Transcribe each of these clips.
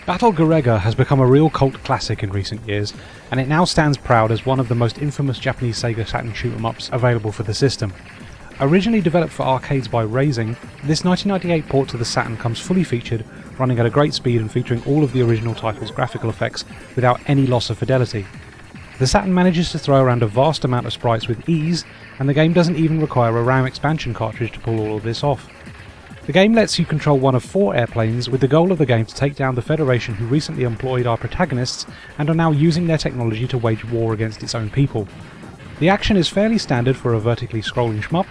Battle Garegga has become a real cult classic in recent years, and it now stands proud as one of the most infamous Japanese Sega Saturn shoot-'em-ups available for the system. Originally developed for arcades by Raising, this 1998 port to the Saturn comes fully featured, running at a great speed and featuring all of the original title's graphical effects without any loss of fidelity. The Saturn manages to throw around a vast amount of sprites with ease, and the game doesn't even require a RAM expansion cartridge to pull all of this off. The game lets you control one of 4 airplanes, with the goal of the game to take down the Federation who recently employed our protagonists and are now using their technology to wage war against its own people. The action is fairly standard for a vertically scrolling shmup.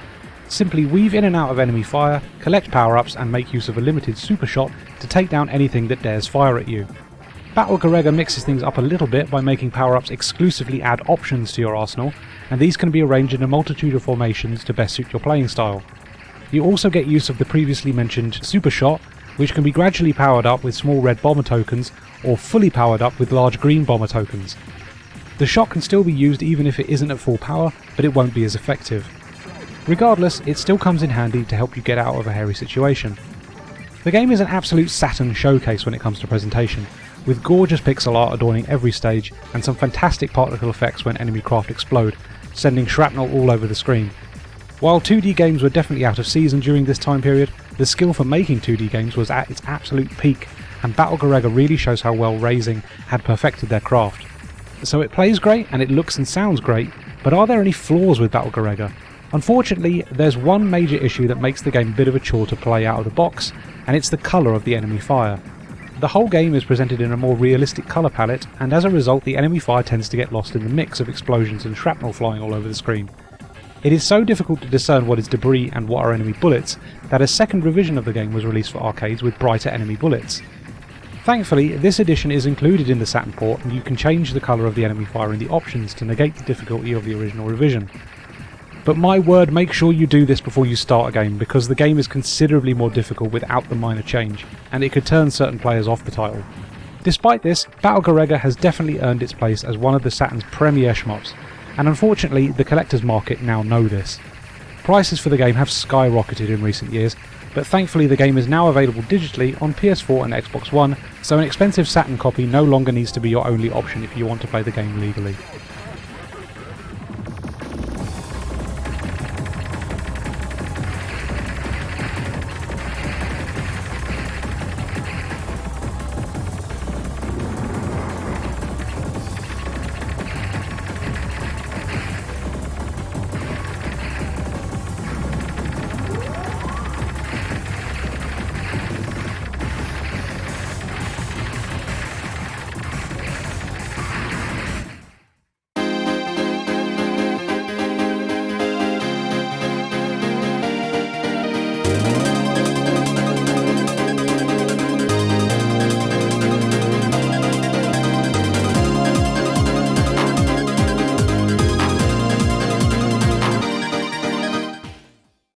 Simply weave in and out of enemy fire, collect power-ups and make use of a limited super shot to take down anything that dares fire at you. Battle Garegga mixes things up a little bit by making power-ups exclusively add options to your arsenal, and these can be arranged in a multitude of formations to best suit your playing style. You also get use of the previously mentioned Super Shot, which can be gradually powered up with small red bomber tokens, or fully powered up with large green bomber tokens. The shot can still be used even if it isn't at full power, but it won't be as effective. Regardless, it still comes in handy to help you get out of a hairy situation. The game is an absolute Saturn showcase when it comes to presentation, with gorgeous pixel art adorning every stage and some fantastic particle effects when enemy craft explode, sending shrapnel all over the screen. While 2D games were definitely out of season during this time period, the skill for making 2D games was at its absolute peak, and Battle Garegga really shows how well Raising had perfected their craft. So it plays great and it looks and sounds great, but are there any flaws with Battle Garegga? Unfortunately, there's one major issue that makes the game a bit of a chore to play out of the box, and it's the colour of the enemy fire. The whole game is presented in a more realistic colour palette, and as a result the enemy fire tends to get lost in the mix of explosions and shrapnel flying all over the screen. It is so difficult to discern what is debris and what are enemy bullets that a second revision of the game was released for arcades with brighter enemy bullets. Thankfully, this edition is included in the Saturn port and you can change the colour of the enemy fire in the options to negate the difficulty of the original revision. But my word, make sure you do this before you start a game, because the game is considerably more difficult without the minor change, and it could turn certain players off the title. Despite this, Battle Garegga has definitely earned its place as one of the Saturn's premier shmups, and unfortunately the collector's market now know this. Prices for the game have skyrocketed in recent years, but thankfully the game is now available digitally on PS4 and Xbox One, so an expensive Saturn copy no longer needs to be your only option if you want to play the game legally.